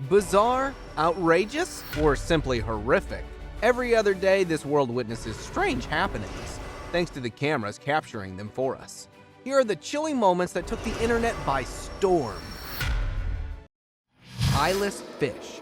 Bizarre, outrageous, or simply horrific, every other day this world witnesses strange happenings, thanks to the cameras capturing them for us. Here are the chilling moments that took the internet by storm. Eyeless fish.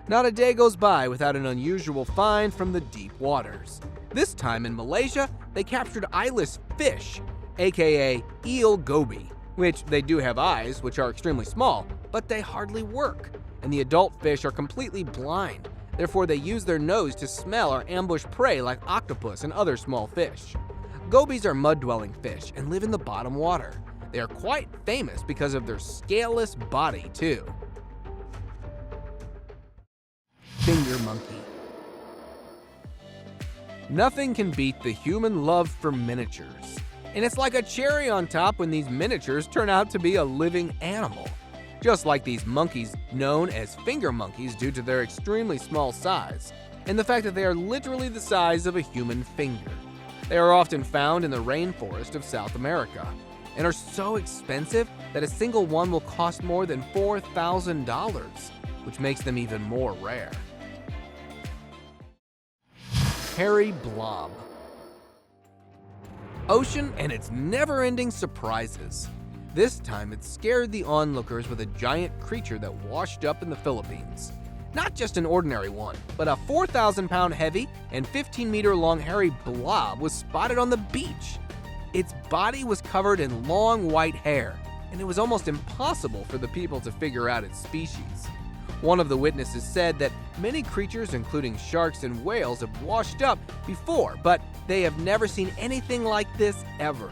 Not a day goes by without an unusual find from the deep waters. This time in Malaysia, they captured eyeless fish, aka eel goby, which they do have eyes, which are extremely small, but they hardly work, and the adult fish are completely blind. Therefore, they use their nose to smell or ambush prey like octopus and other small fish. Gobies are mud-dwelling fish and live in the bottom water. They are quite famous because of their scaleless body, too. Finger monkey. Nothing can beat the human love for miniatures. And it's like a cherry on top when these miniatures turn out to be a living animal. Just like these monkeys known as finger monkeys due to their extremely small size, and the fact that they are literally the size of a human finger. They are often found in the rainforest of South America, and are so expensive that a single one will cost more than $4,000, which makes them even more rare. Hairy blob. Ocean and its never-ending surprises. This time it scared the onlookers with a giant creature that washed up in the Philippines. Not just an ordinary one, but a 4,000-pound heavy and 15-meter-long hairy blob was spotted on the beach. Its body was covered in long white hair, and it was almost impossible for the people to figure out its species. One of the witnesses said that many creatures, including sharks and whales, have washed up before, but they have never seen anything like this ever.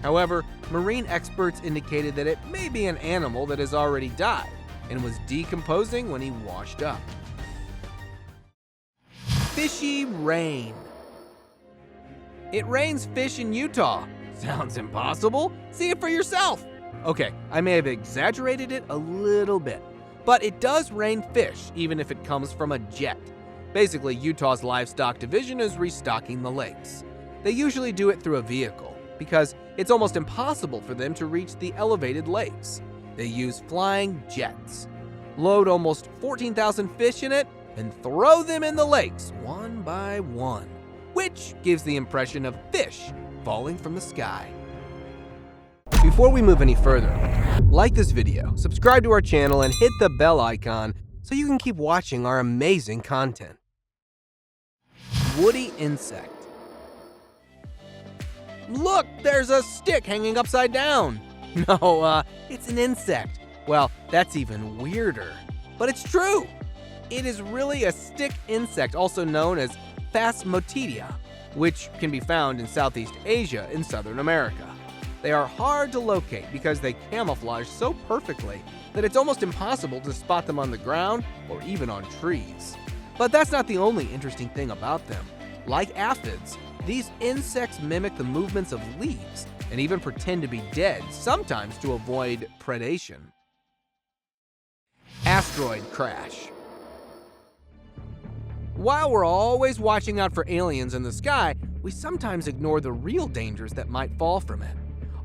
However, marine experts indicated that it may be an animal that has already died and was decomposing when he washed up. Fishy rain. It rains fish in Utah. Sounds impossible? See it for yourself. Okay, I may have exaggerated it a little bit, but it does rain fish even if it comes from a jet. Basically, Utah's livestock division is restocking the lakes. They usually do it through a vehicle because it's almost impossible for them to reach the elevated lakes. They use flying jets, load almost 14,000 fish in it, and throw them in the lakes one by one, which gives the impression of fish falling from the sky. Before we move any further, like this video, subscribe to our channel, and hit the bell icon so you can keep watching our amazing content. Woody insect. Look, there's a stick hanging upside down. No, it's an insect. Well, that's even weirder. But it's true. It is really a stick insect, also known as Phasmatidea, which can be found in Southeast Asia and Southern America. They are hard to locate because they camouflage so perfectly that it's almost impossible to spot them on the ground or even on trees. But that's not the only interesting thing about them. Like aphids, these insects mimic the movements of leaves and even pretend to be dead, sometimes to avoid predation. Asteroid crash. While we're always watching out for aliens in the sky, we sometimes ignore the real dangers that might fall from it.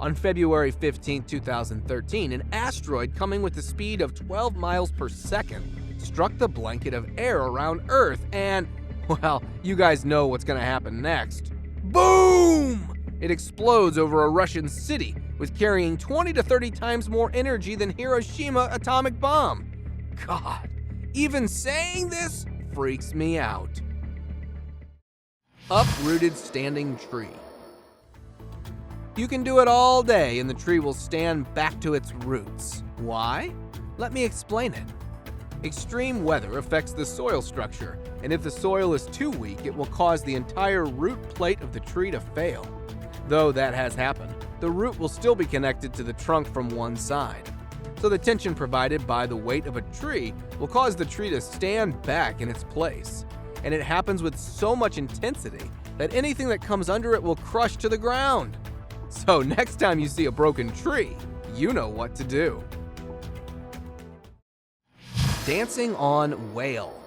On February 15, 2013, an asteroid coming with a speed of 12 miles per second struck the blanket of air around Earth and, well, you guys know what's gonna happen next. Boom! It explodes over a Russian city with carrying 20 to 30 times more energy than Hiroshima atomic bomb. God, even saying this freaks me out. Uprooted standing tree. You can do it all day and the tree will stand back to its roots. Why? Let me explain it. Extreme weather affects the soil structure, and if the soil is too weak, it will cause the entire root plate of the tree to fail. Though that has happened, the root will still be connected to the trunk from one side. So the tension provided by the weight of a tree will cause the tree to stand back in its place. And it happens with so much intensity that anything that comes under it will crush to the ground. So next time you see a broken tree, you know what to do. Dancing on whale.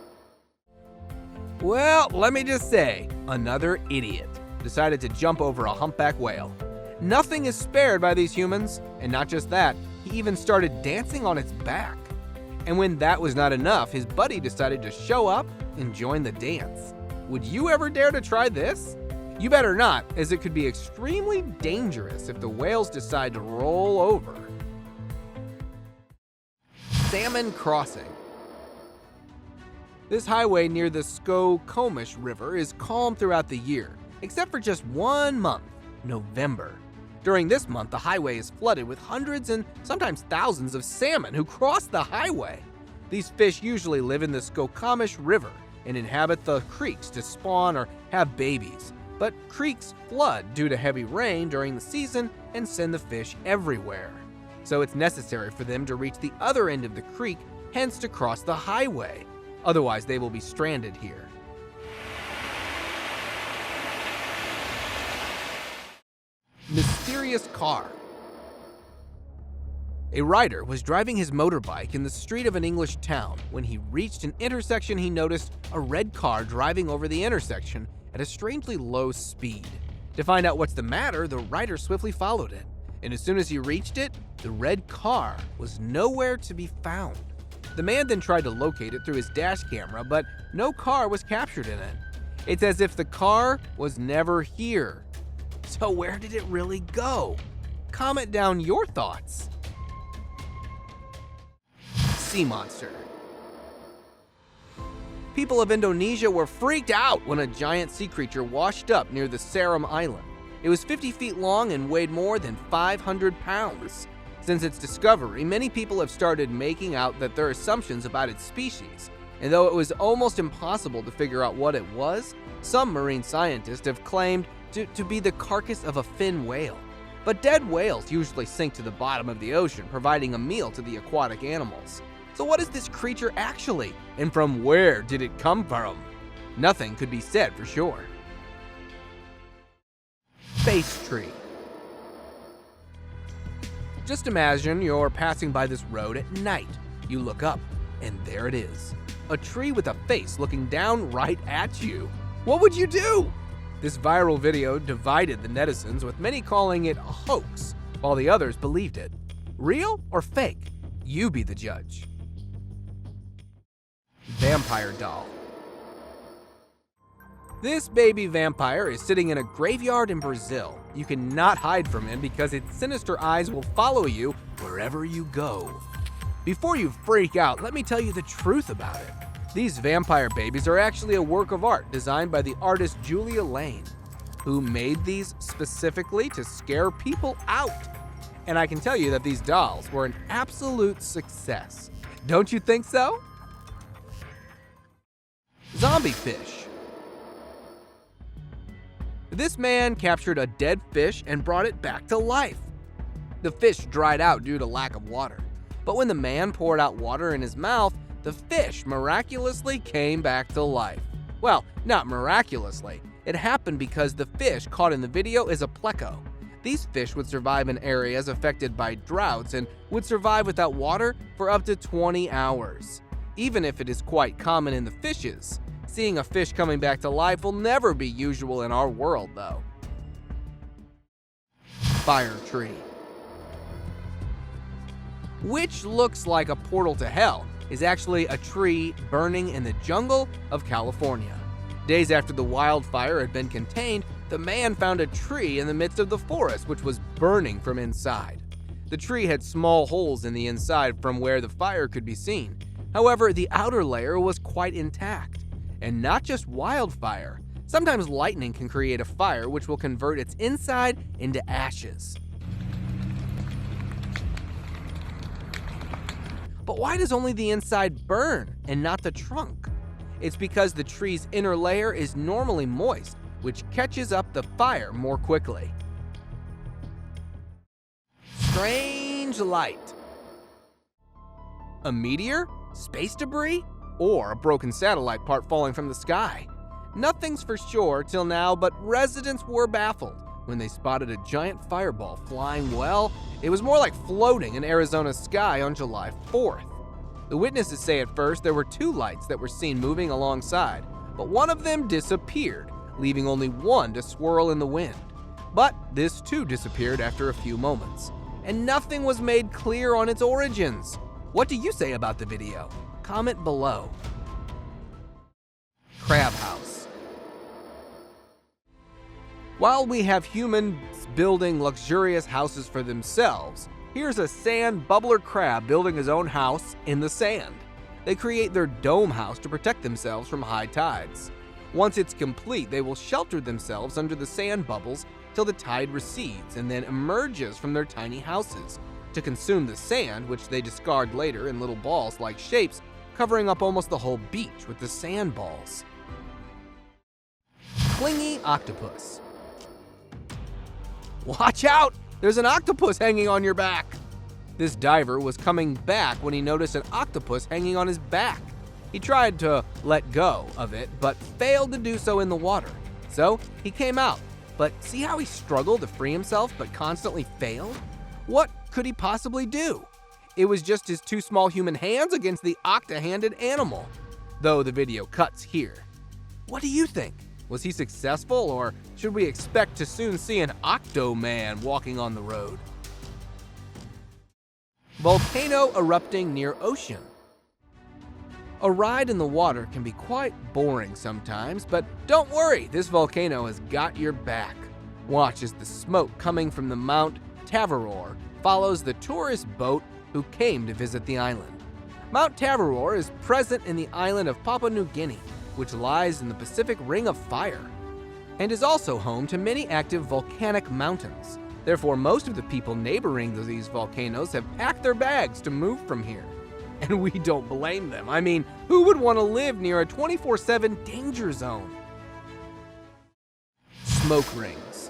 Well, let me just say, another idiot decided to jump over a humpback whale. Nothing is spared by these humans, and not just that, he even started dancing on its back. And when that was not enough, his buddy decided to show up and join the dance. Would you ever dare to try this? You better not, as it could be extremely dangerous if the whales decide to roll over. Salmon crossing. This highway near the Skokomish River is calm throughout the year, except for just 1 month, November. During this month, the highway is flooded with hundreds and sometimes thousands of salmon who cross the highway. These fish usually live in the Skokomish River and inhabit the creeks to spawn or have babies. But creeks flood due to heavy rain during the season and send the fish everywhere. So it's necessary for them to reach the other end of the creek, hence to cross the highway. Otherwise, they will be stranded here. Mysterious car. A rider was driving his motorbike in the street of an English town. When he reached an intersection, he noticed a red car driving over the intersection at a strangely low speed. To find out what's the matter, the rider swiftly followed it. And as soon as he reached it, the red car was nowhere to be found. The man then tried to locate it through his dash camera, but no car was captured in it. It's as if the car was never here. So where did it really go? Comment down your thoughts. Sea monster. People of Indonesia were freaked out when a giant sea creature washed up near the Seram Island. It was 50 feet long and weighed more than 500 pounds. Since its discovery, many people have started making out that their assumptions about its species. And though it was almost impossible to figure out what it was, some marine scientists have claimed to be the carcass of a fin whale. But dead whales usually sink to the bottom of the ocean, providing a meal to the aquatic animals. So what is this creature actually, and from where did it come from? Nothing could be said for sure. Space tree. Just imagine you're passing by this road at night. You look up, and there it is. A tree with a face looking down right at you. What would you do? This viral video divided the netizens, with many calling it a hoax, while the others believed it. Real or fake? You be the judge. Vampire doll. This baby vampire is sitting in a graveyard in Brazil. You cannot hide from him because its sinister eyes will follow you wherever you go. Before you freak out, let me tell you the truth about it. These vampire babies are actually a work of art designed by the artist Julia Lane, who made these specifically to scare people out. And I can tell you that these dolls were an absolute success. Don't you think so? Zombie fish. This man captured a dead fish and brought it back to life. The fish dried out due to lack of water, but when the man poured out water in his mouth, the fish miraculously came back to life. Well, not miraculously. It happened because the fish caught in the video is a pleco. These fish would survive in areas affected by droughts and would survive without water for up to 20 hours. Even if it is quite common in the fishes, seeing a fish coming back to life will never be usual in our world, though. Fire tree. Which looks like a portal to hell, is actually a tree burning in the jungle of California. Days after the wildfire had been contained, the man found a tree in the midst of the forest which was burning from inside. The tree had small holes in the inside from where the fire could be seen. However, the outer layer was quite intact. And not just wildfire. Sometimes lightning can create a fire which will convert its inside into ashes. But why does only the inside burn and not the trunk? It's because the tree's inner layer is normally moist, which catches up the fire more quickly. Strange light. A meteor? Space debris? Or a broken satellite part falling from the sky? Nothing's for sure till now, but residents were baffled when they spotted a giant fireball flying, well, it was more like floating in Arizona's sky on July 4th. The witnesses say at first there were 2 lights that were seen moving alongside, but one of them disappeared, leaving only one to swirl in the wind. But this too disappeared after a few moments, and nothing was made clear on its origins. What do you say about the video? Comment below. Crab house. While we have humans building luxurious houses for themselves, here's a sand bubbler crab building his own house in the sand. They create their dome house to protect themselves from high tides. Once it's complete, they will shelter themselves under the sand bubbles till the tide recedes and then emerges from their tiny houses to consume the sand, which they discard later in little balls-like shapes, covering up almost the whole beach with the sand balls. Clingy octopus. Watch out! There's an octopus hanging on your back! This diver was coming back when he noticed an octopus hanging on his back. He tried to let go of it, but failed to do so in the water. So he came out, but see how he struggled to free himself but constantly failed? What could he possibly do? It was just his two small human hands against the octa-handed animal. Though the video cuts here. What do you think? Was he successful, or should we expect to soon see an Octo-Man walking on the road? Volcano erupting near ocean. A ride in the water can be quite boring sometimes, but don't worry, this volcano has got your back. Watch as the smoke coming from the Mount Tavaroa follows the tourist boat who came to visit the island. Mount Tavaroa is present in the island of Papua New Guinea, which lies in the Pacific Ring of Fire, and is also home to many active volcanic mountains. Therefore, most of the people neighboring these volcanoes have packed their bags to move from here. And we don't blame them. I mean, who would want to live near a 24/7 danger zone? Smoke rings.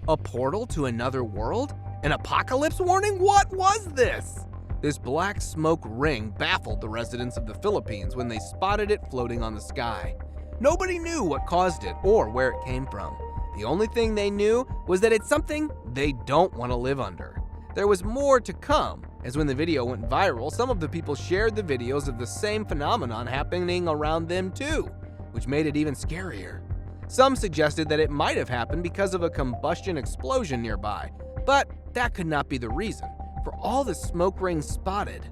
A portal to another world? An apocalypse warning? What was this? This black smoke ring baffled the residents of the Philippines when they spotted it floating on the sky. Nobody knew what caused it or where it came from. The only thing they knew was that it's something they don't want to live under. There was more to come, as when the video went viral, some of the people shared the videos of the same phenomenon happening around them too, which made it even scarier. Some suggested that it might have happened because of a combustion explosion nearby, but that could not be the reason for all the smoke rings spotted.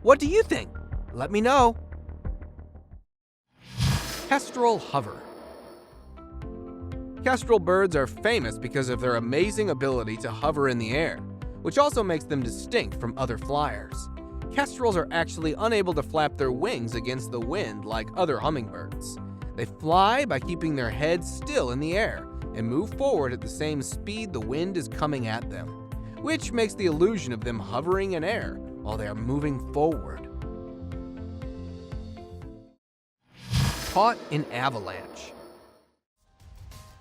What do you think? Let me know. Kestrel hover. Kestrel birds are famous because of their amazing ability to hover in the air, which also makes them distinct from other flyers. Kestrels are actually unable to flap their wings against the wind like other hummingbirds. They fly by keeping their heads still in the air and move forward at the same speed the wind is coming at them, which makes the illusion of them hovering in air while they are moving forward. Caught in avalanche.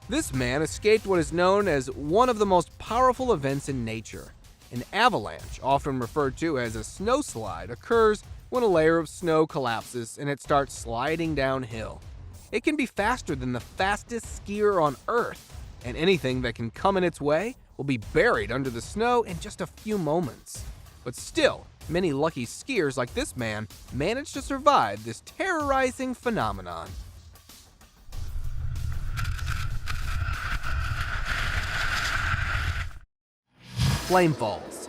This man escaped what is known as one of the most powerful events in nature. An avalanche, often referred to as a snowslide, occurs when a layer of snow collapses and it starts sliding downhill. It can be faster than the fastest skier on Earth, and anything that can come in its way will be buried under the snow in just a few moments. But still, many lucky skiers like this man manage to survive this terrorizing phenomenon. Flame falls.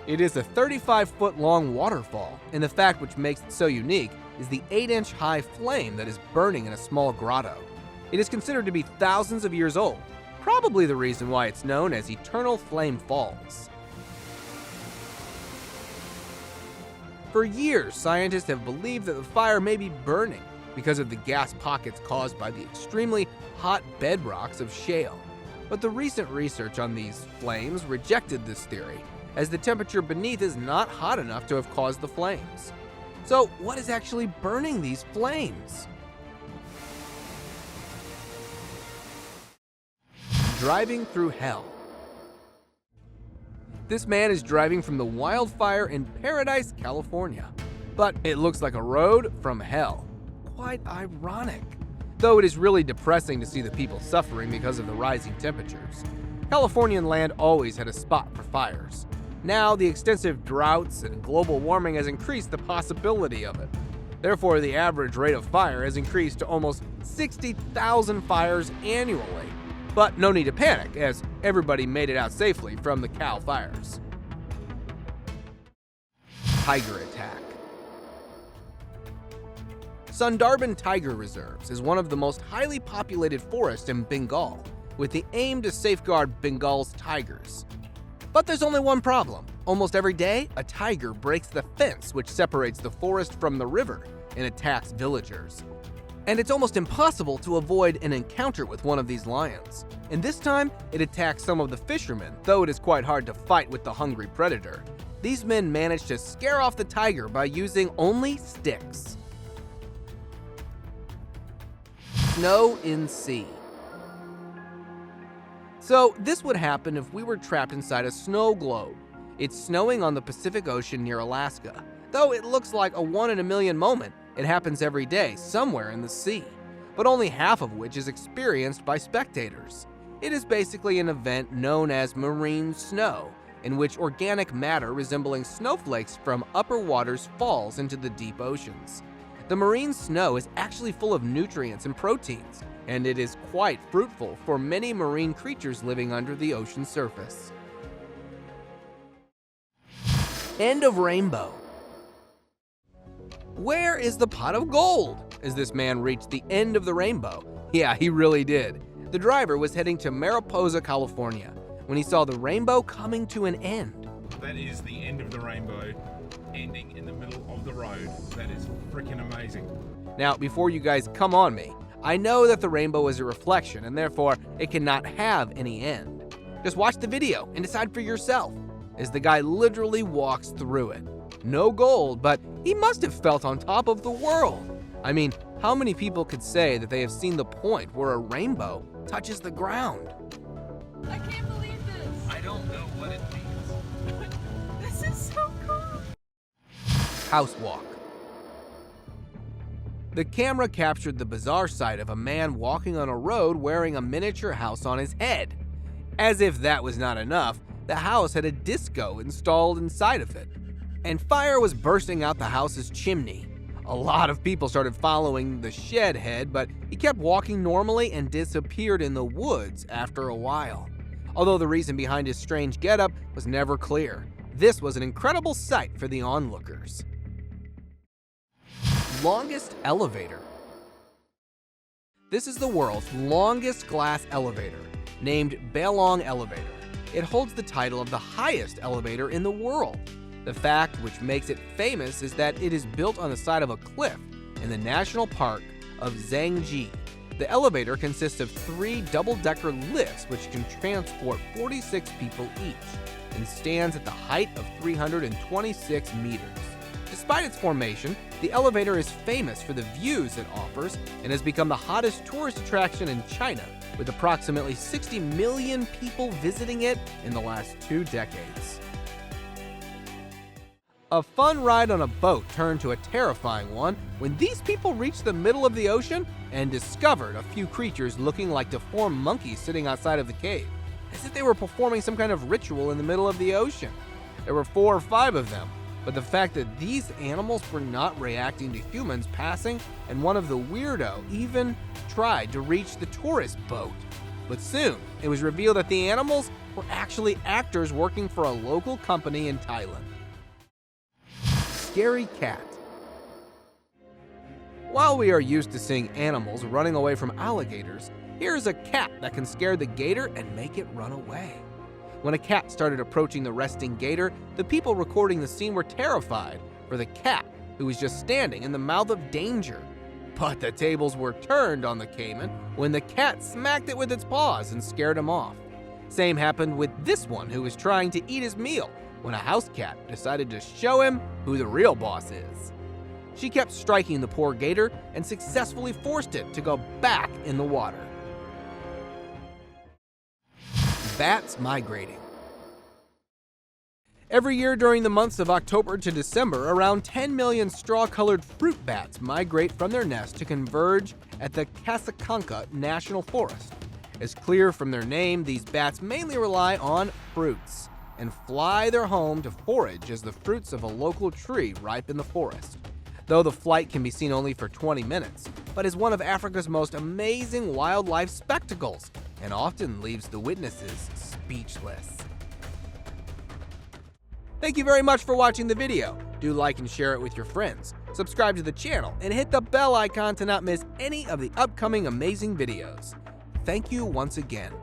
It is a 35-foot-long waterfall, and the fact which makes it so unique is the 8-inch high flame that is burning in a small grotto. It is considered to be thousands of years old, probably the reason why it's known as Eternal Flame Falls. For years, scientists have believed that the fire may be burning because of the gas pockets caused by the extremely hot bedrocks of shale. But the recent research on these flames rejected this theory, as the temperature beneath is not hot enough to have caused the flames. So what is actually burning these flames? Driving through hell. This man is driving from the wildfire in Paradise, California. But it looks like a road from hell. Quite ironic. Though it is really depressing to see the people suffering because of the rising temperatures. Californian land always had a spot for fires. Now, the extensive droughts and global warming has increased the possibility of it. Therefore, the average rate of fire has increased to almost 60,000 fires annually. But no need to panic, as everybody made it out safely from the Cal fires. Tiger attack. Sundarban Tiger Reserves is one of the most highly populated forests in Bengal, with the aim to safeguard Bengal's tigers. But there's only one problem. Almost every day, a tiger breaks the fence which separates the forest from the river and attacks villagers. And it's almost impossible to avoid an encounter with one of these lions. And this time, it attacks some of the fishermen, though it is quite hard to fight with the hungry predator. These men managed to scare off the tiger by using only sticks. Snow in sea. So this would happen if we were trapped inside a snow globe. It's snowing on the Pacific Ocean near Alaska. Though it looks like a 1 in a million moment, it happens every day somewhere in the sea, but only half of which is experienced by spectators. It is basically an event known as marine snow, in which organic matter resembling snowflakes from upper waters falls into the deep oceans. The marine snow is actually full of nutrients and proteins, and it is quite fruitful for many marine creatures living under the ocean surface. End of rainbow. Where is the pot of gold? As this man reached the end of the rainbow. Yeah, he really did. The driver was heading to Mariposa, California, when he saw the rainbow coming to an end. That is the end of the rainbow, ending in the middle of the road. That is freaking amazing. Now, before you guys come on me, I know that the rainbow is a reflection and therefore it cannot have any end. Just watch the video and decide for yourself, as the guy literally walks through it. No gold, but he must have felt on top of the world. I mean, how many people could say that they have seen the point where a rainbow touches the ground? I can't believe this. I don't know what it means. This is so cool. House walk. The camera captured the bizarre sight of a man walking on a road wearing a miniature house on his head. As if that was not enough, the house had a disco installed inside of it, and fire was bursting out the house's chimney. A lot of people started following the shed head, but he kept walking normally and disappeared in the woods after a while. Although the reason behind his strange getup was never clear, this was an incredible sight for the onlookers. Longest elevator. This is the world's longest glass elevator, named Balong Elevator. It holds the title of the highest elevator in the world. The fact which makes it famous is that it is built on the side of a cliff in the national park of Zhangji. The elevator consists of 3 double-decker lifts which can transport 46 people each and stands at the height of 326 meters. Despite its formation, the elevator is famous for the views it offers and has become the hottest tourist attraction in China, with approximately 60 million people visiting it in the last 2 decades. A fun ride on a boat turned to a terrifying one when these people reached the middle of the ocean and discovered a few creatures looking like deformed monkeys sitting outside of the cave, as if they were performing some kind of ritual in the middle of the ocean. There were 4 or 5 of them, but the fact that these animals were not reacting to humans passing, and one of the weirdo even tried to reach the tourist boat. But soon, it was revealed that the animals were actually actors working for a local company in Thailand. Scary cat. While we are used to seeing animals running away from alligators, here's a cat that can scare the gator and make it run away. When a cat started approaching the resting gator, the people recording the scene were terrified for the cat, who was just standing in the mouth of danger. But the tables were turned on the caiman when the cat smacked it with its paws and scared him off. Same happened with this one who was trying to eat his meal when a house cat decided to show him who the real boss is. She kept striking the poor gator and successfully forced it to go back in the water. Bats migrating. Every year during the months of October to December, around 10 million straw-colored fruit bats migrate from their nest to converge at the Casablanca National Forest. As clear from their name, these bats mainly rely on fruits and fly their home to forage as the fruits of a local tree ripe in the forest. Though the flight can be seen only for 20 minutes, but is one of Africa's most amazing wildlife spectacles, and often leaves the witnesses speechless. Thank you very much for watching the video. Do like and share it with your friends. Subscribe to the channel and hit the bell icon to not miss any of the upcoming amazing videos. Thank you once again.